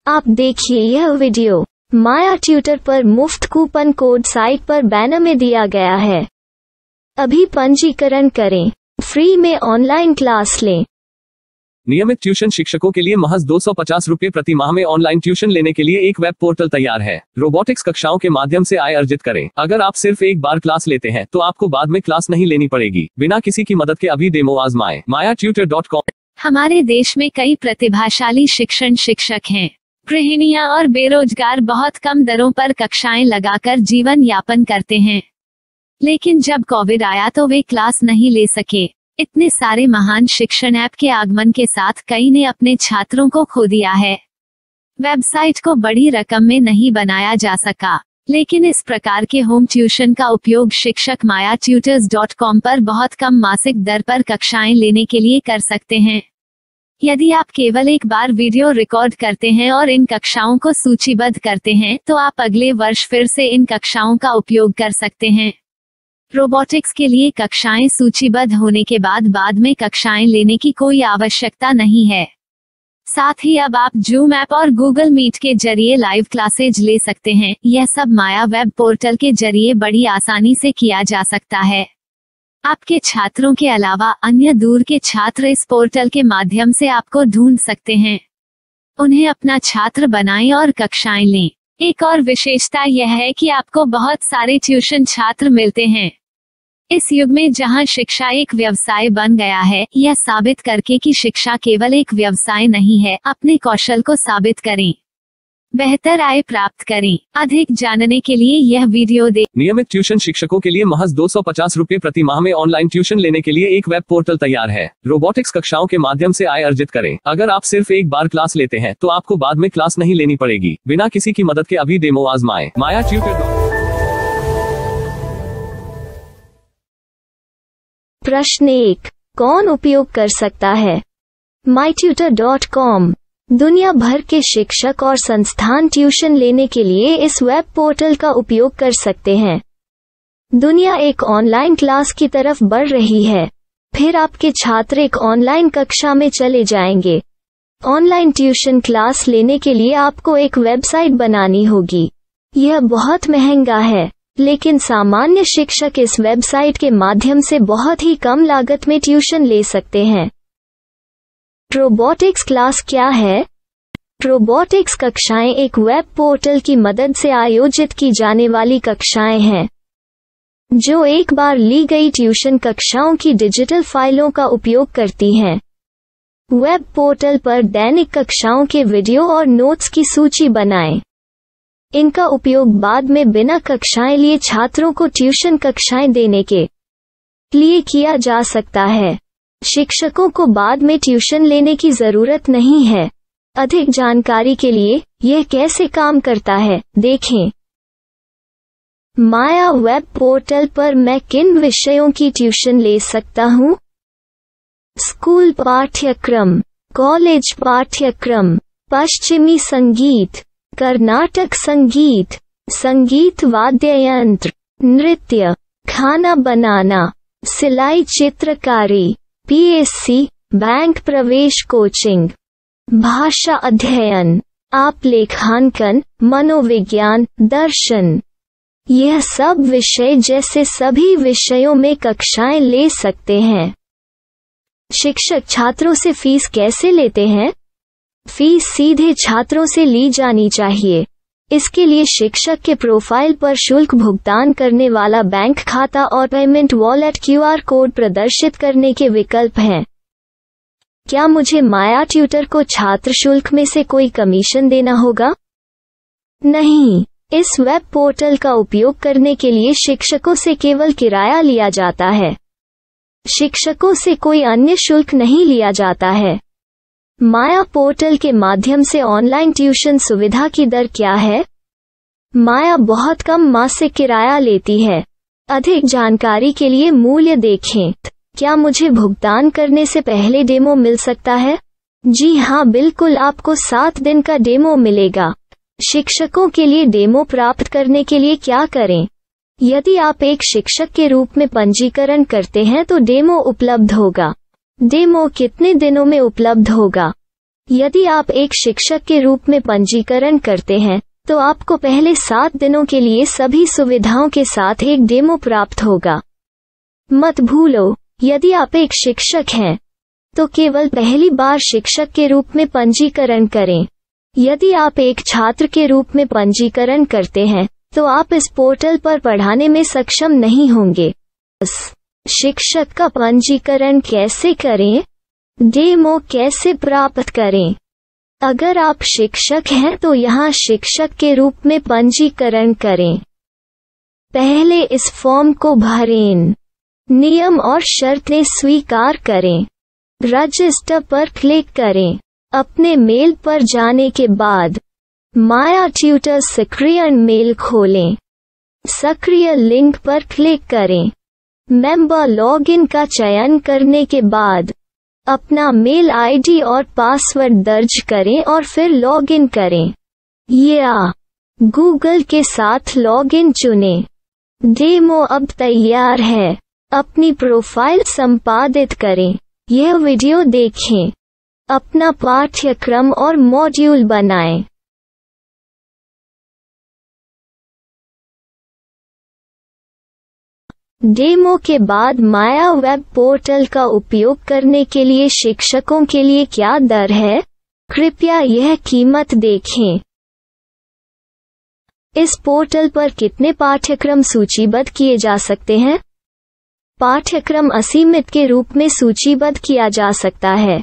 आप देखिए यह वीडियो माया ट्यूटर पर मुफ्त कूपन कोड साइट पर बैनर में दिया गया है। अभी पंजीकरण करें, फ्री में ऑनलाइन क्लास लें। नियमित ट्यूशन शिक्षकों के लिए महज 250 रुपये प्रति माह में ऑनलाइन ट्यूशन लेने के लिए एक वेब पोर्टल तैयार है। रोबोटिक्स कक्षाओं के माध्यम से आय अर्जित करें। अगर आप सिर्फ एक बार क्लास लेते हैं तो आपको बाद में क्लास नहीं लेनी पड़ेगी। बिना किसी की मदद के अभी डेमो आजमाएं। mayatutor.com। हमारे देश में कई प्रतिभाशाली शिक्षक हैं। गृहिणियां और बेरोजगार बहुत कम दरों पर कक्षाएं लगाकर जीवन यापन करते हैं, लेकिन जब कोविड आया तो वे क्लास नहीं ले सके। इतने सारे महान शिक्षण ऐप के आगमन के साथ कई ने अपने छात्रों को खो दिया है। वेबसाइट को बड़ी रकम में नहीं बनाया जा सका, लेकिन इस प्रकार के होम ट्यूशन का उपयोग शिक्षक mayatutors.com पर बहुत कम मासिक दर पर कक्षाएं लेने के लिए कर सकते हैं। यदि आप केवल एक बार वीडियो रिकॉर्ड करते हैं और इन कक्षाओं को सूचीबद्ध करते हैं तो आप अगले वर्ष फिर से इन कक्षाओं का उपयोग कर सकते हैं। रोबोटिक्स के लिए कक्षाएं सूचीबद्ध होने के बाद में कक्षाएं लेने की कोई आवश्यकता नहीं है। साथ ही अब आप जूम ऐप और गूगल मीट के जरिए लाइव क्लासेज ले सकते हैं। यह सब माया वेब पोर्टल के जरिए बड़ी आसानी से किया जा सकता है। आपके छात्रों के अलावा अन्य दूर के छात्र इस पोर्टल के माध्यम से आपको ढूंढ सकते हैं। उन्हें अपना छात्र बनाएं और कक्षाएं लें। एक और विशेषता यह है कि आपको बहुत सारे ट्यूशन छात्र मिलते हैं। इस युग में जहां शिक्षा एक व्यवसाय बन गया है, यह साबित करके कि शिक्षा केवल एक व्यवसाय नहीं है, अपने कौशल को साबित करें, बेहतर आय प्राप्त करें। अधिक जानने के लिए यह वीडियो देखें। नियमित ट्यूशन शिक्षकों के लिए महज 250 रुपये प्रति माह में ऑनलाइन ट्यूशन लेने के लिए एक वेब पोर्टल तैयार है। रोबोटिक्स कक्षाओं के माध्यम से आय अर्जित करें। अगर आप सिर्फ एक बार क्लास लेते हैं तो आपको बाद में क्लास नहीं लेनी पड़ेगी। बिना किसी की मदद के अभी डेमो आजमाएं। mayatutor.com। प्रश्न 1, कौन उपयोग कर सकता है? mytutor.com। दुनिया भर के शिक्षक और संस्थान ट्यूशन लेने के लिए इस वेब पोर्टल का उपयोग कर सकते हैं। दुनिया एक ऑनलाइन क्लास की तरफ बढ़ रही है। फिर आपके छात्र एक ऑनलाइन कक्षा में चले जाएंगे। ऑनलाइन ट्यूशन क्लास लेने के लिए आपको एक वेबसाइट बनानी होगी। यह बहुत महंगा है, लेकिन सामान्य शिक्षक इस वेबसाइट के माध्यम से बहुत ही कम लागत में ट्यूशन ले सकते हैं। रोबोटिक्स क्लास क्या है? रोबोटिक्स कक्षाएं एक वेब पोर्टल की मदद से आयोजित की जाने वाली कक्षाएं हैं, जो एक बार ली गई ट्यूशन कक्षाओं की डिजिटल फाइलों का उपयोग करती हैं। वेब पोर्टल पर दैनिक कक्षाओं के वीडियो और नोट्स की सूची बनाएं। इनका उपयोग बाद में बिना कक्षाएं लिए छात्रों को ट्यूशन कक्षाएं देने के लिए किया जा सकता है। शिक्षकों को बाद में ट्यूशन लेने की जरूरत नहीं है। अधिक जानकारी के लिए यह कैसे काम करता है, देखें। माया वेब पोर्टल पर मैं किन विषयों की ट्यूशन ले सकता हूँ? स्कूल पाठ्यक्रम, कॉलेज पाठ्यक्रम, पश्चिमी संगीत, कर्नाटक संगीत, संगीत वाद्य यंत्र, नृत्य, खाना बनाना, सिलाई चित्रकारी, PSC, बैंक प्रवेश कोचिंग, भाषा अध्ययन, आप लेखांकन, मनोविज्ञान, दर्शन। यह सब विषय जैसे सभी विषयों में कक्षाएं ले सकते हैं। शिक्षक छात्रों से फीस कैसे लेते हैं? फीस सीधे छात्रों से ली जानी चाहिए। इसके लिए शिक्षक के प्रोफाइल पर शुल्क भुगतान करने वाला बैंक खाता और पेमेंट वॉलेट QR कोड प्रदर्शित करने के विकल्प हैं। क्या मुझे माया ट्यूटर को छात्र शुल्क में से कोई कमीशन देना होगा? नहीं, इस वेब पोर्टल का उपयोग करने के लिए शिक्षकों से केवल किराया लिया जाता है। शिक्षकों से कोई अन्य शुल्क नहीं लिया जाता है। माया पोर्टल के माध्यम से ऑनलाइन ट्यूशन सुविधा की दर क्या है? माया बहुत कम मासिक किराया लेती है। अधिक जानकारी के लिए मूल्य देखें। क्या मुझे भुगतान करने से पहले डेमो मिल सकता है? जी हाँ, बिल्कुल, आपको 7 दिन का डेमो मिलेगा। शिक्षकों के लिए डेमो प्राप्त करने के लिए क्या करें? यदि आप एक शिक्षक के रूप में पंजीकरण करते हैं तो डेमो उपलब्ध होगा। डेमो कितने दिनों में उपलब्ध होगा? यदि आप एक शिक्षक के रूप में पंजीकरण करते हैं तो आपको पहले 7 दिनों के लिए सभी सुविधाओं के साथ एक डेमो प्राप्त होगा। मत भूलो, यदि आप एक शिक्षक हैं तो केवल पहली बार शिक्षक के रूप में पंजीकरण करें। यदि आप एक छात्र के रूप में पंजीकरण करते हैं तो आप इस पोर्टल पर पढ़ाने में सक्षम नहीं होंगे। शिक्षक का पंजीकरण कैसे करें? डेमो कैसे प्राप्त करें? अगर आप शिक्षक हैं तो यहाँ शिक्षक के रूप में पंजीकरण करें। पहले इस फॉर्म को भरें। नियम और शर्तें स्वीकार करें। रजिस्टर पर क्लिक करें। अपने मेल पर जाने के बाद माया ट्यूटर सक्रिय मेल खोलें। सक्रिय लिंक पर क्लिक करें। मेंबर लॉगिन का चयन करने के बाद अपना मेल आईडी और पासवर्ड दर्ज करें और फिर लॉगिन करें या गूगल के साथ लॉगिन चुनें। डेमो अब तैयार है। अपनी प्रोफाइल संपादित करें। यह वीडियो देखें। अपना पाठ्यक्रम और मॉड्यूल बनाएं। डेमो के बाद माया वेब पोर्टल का उपयोग करने के लिए शिक्षकों के लिए क्या दर है? कृपया यह कीमत देखें। इस पोर्टल पर कितने पाठ्यक्रम सूचीबद्ध किए जा सकते हैं? पाठ्यक्रम असीमित के रूप में सूचीबद्ध किया जा सकता है।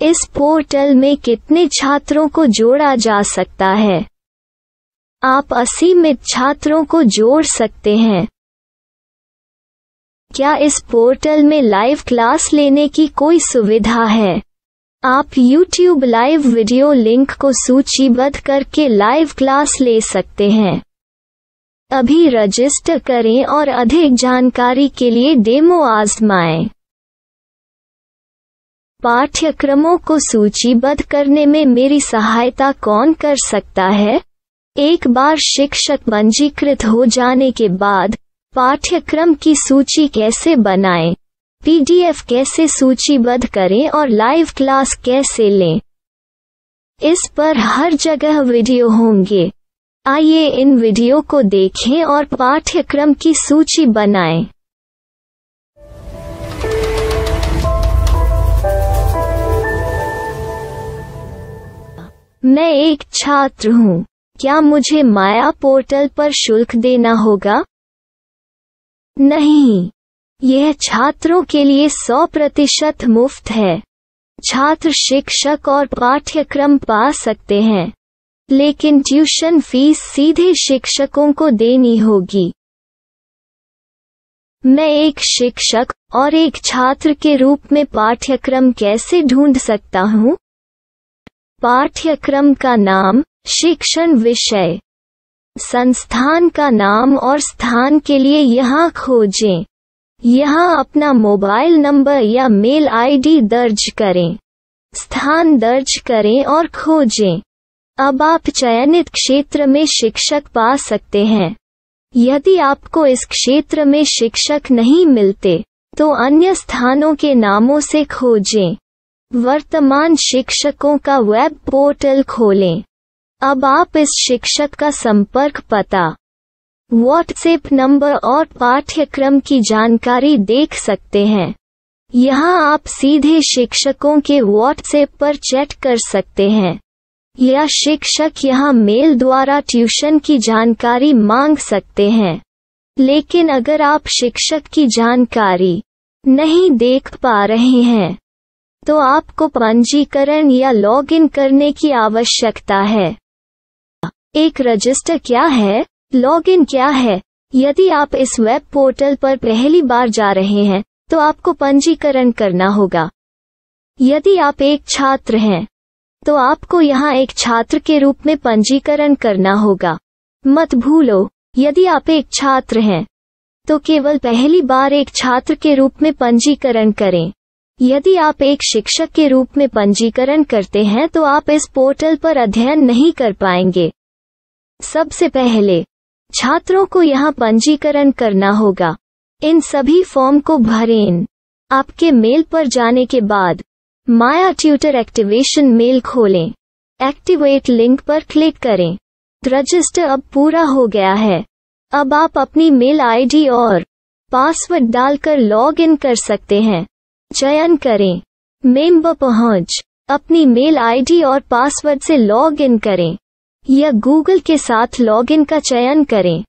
इस पोर्टल में कितने छात्रों को जोड़ा जा सकता है? आप असीमित छात्रों को जोड़ सकते हैं। क्या इस पोर्टल में लाइव क्लास लेने की कोई सुविधा है? आप YouTube लाइव वीडियो लिंक को सूचीबद्ध करके लाइव क्लास ले सकते हैं। अभी रजिस्टर करें और अधिक जानकारी के लिए डेमो आजमाएं। पाठ्यक्रमों को सूचीबद्ध करने में मेरी सहायता कौन कर सकता है? एक बार शिक्षक पंजीकृत हो जाने के बाद पाठ्यक्रम की सूची कैसे बनाएं, PDF कैसे सूचीबद्ध करें और लाइव क्लास कैसे लें, इस पर हर जगह वीडियो होंगे। आइए इन वीडियो को देखें और पाठ्यक्रम की सूची बनाएं। मैं एक छात्र हूँ। क्या मुझे माया पोर्टल पर शुल्क देना होगा? नहीं, यह छात्रों के लिए 100% मुफ्त है। छात्र शिक्षक और पाठ्यक्रम पा सकते हैं, लेकिन ट्यूशन फीस सीधे शिक्षकों को देनी होगी। मैं एक शिक्षक और एक छात्र के रूप में पाठ्यक्रम कैसे ढूंढ सकता हूँ? पाठ्यक्रम का नाम, शिक्षण विषय, संस्थान का नाम और स्थान के लिए यहाँ खोजें। यहाँ अपना मोबाइल नंबर या मेल आईडी दर्ज करें। स्थान दर्ज करें और खोजें। अब आप चयनित क्षेत्र में शिक्षक पा सकते हैं। यदि आपको इस क्षेत्र में शिक्षक नहीं मिलते तो अन्य स्थानों के नामों से खोजें। वर्तमान शिक्षकों का वेब पोर्टल खोलें। अब आप इस शिक्षक का संपर्क पता, व्हाट्सएप नंबर और पाठ्यक्रम की जानकारी देख सकते हैं। यहाँ आप सीधे शिक्षकों के व्हाट्सएप पर चैट कर सकते हैं या शिक्षक यहाँ मेल द्वारा ट्यूशन की जानकारी मांग सकते हैं। लेकिन अगर आप शिक्षक की जानकारी नहीं देख पा रहे हैं तो आपको पंजीकरण या लॉगिन करने की आवश्यकता है। एक रजिस्टर क्या है? लॉगिन क्या है? यदि आप इस वेब पोर्टल पर पहली बार जा रहे हैं तो आपको पंजीकरण करना होगा। यदि आप एक छात्र हैं तो आपको यहाँ एक छात्र के रूप में पंजीकरण करना होगा। मत भूलो, यदि आप एक छात्र हैं तो केवल पहली बार एक छात्र के रूप में पंजीकरण करें। यदि आप एक शिक्षक के रूप में पंजीकरण करते हैं तो आप इस पोर्टल पर अध्ययन नहीं कर पाएंगे। सबसे पहले छात्रों को यहाँ पंजीकरण करना होगा। इन सभी फॉर्म को भरें। आपके मेल पर जाने के बाद माया ट्यूटर एक्टिवेशन मेल खोलें। एक्टिवेट लिंक पर क्लिक करें। रजिस्टर अब पूरा हो गया है। अब आप अपनी मेल आईडी और पासवर्ड डालकर लॉग इन कर सकते हैं। चयन करें मेंबर पहुंच। अपनी मेल आईडी और पासवर्ड से लॉग इन करें या गूगल के साथ लॉग इन का चयन करें।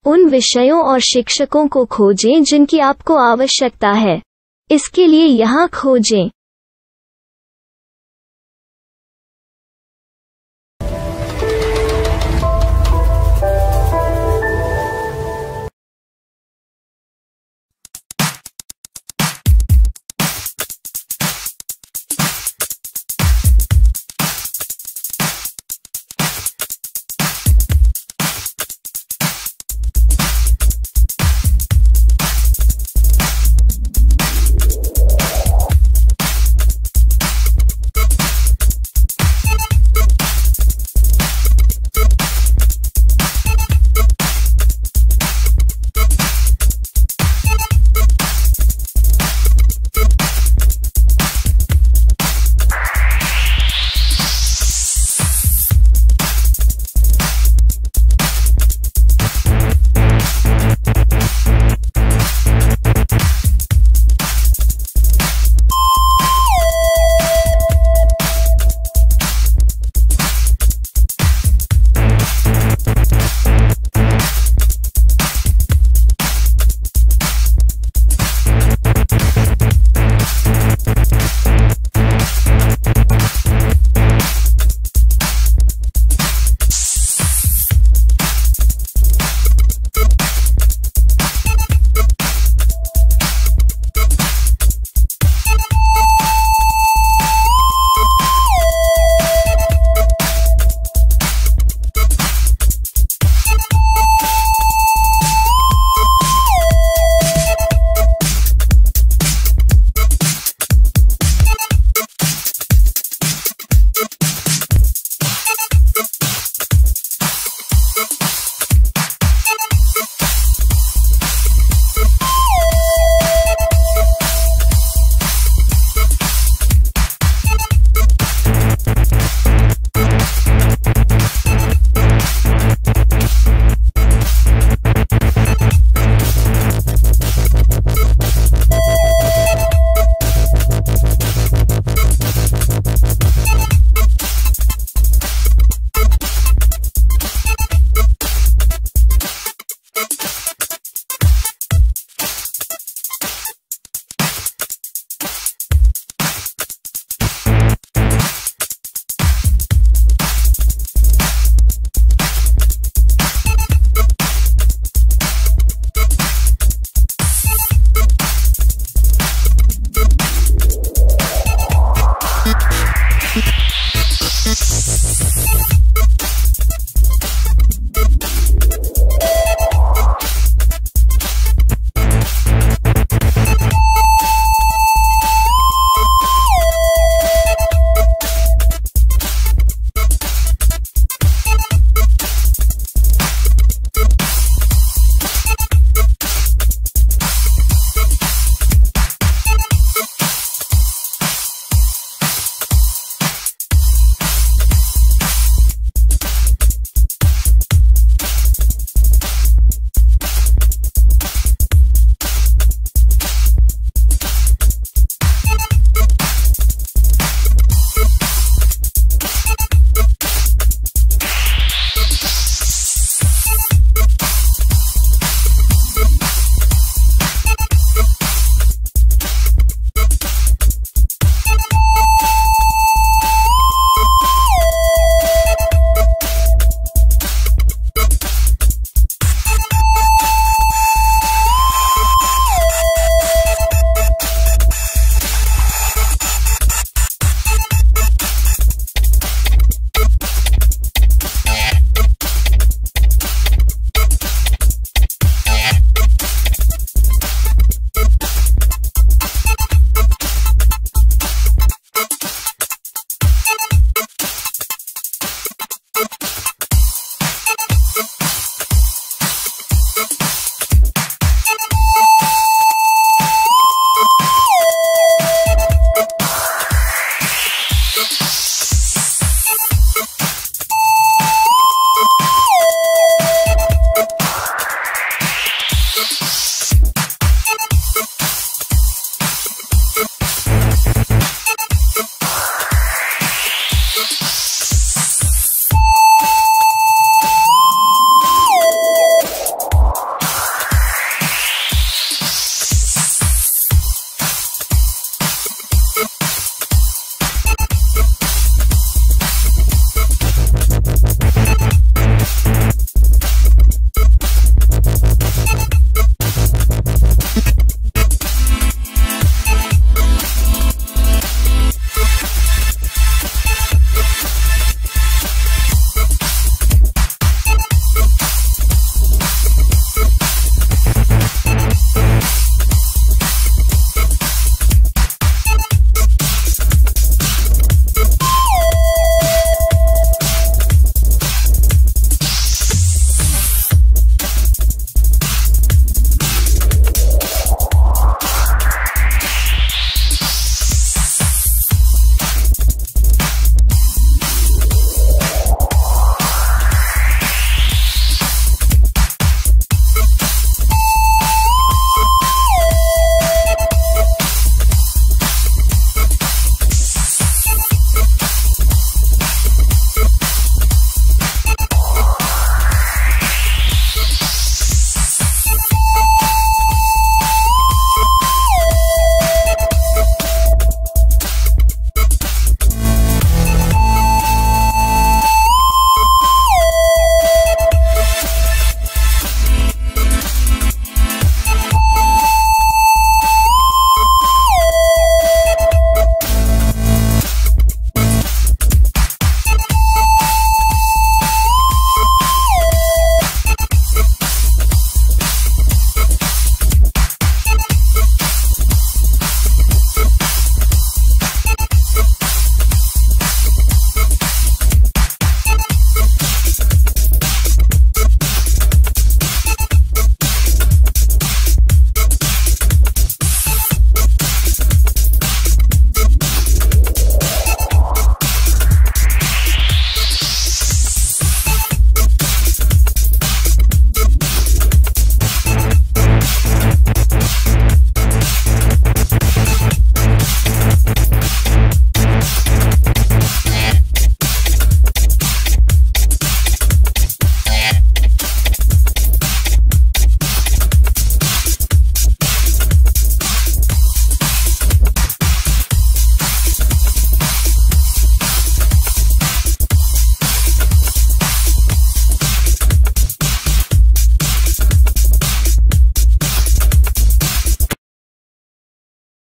उन विषयों और शिक्षकों को खोजें जिनकी आपको आवश्यकता है। इसके लिए यहाँ खोजें।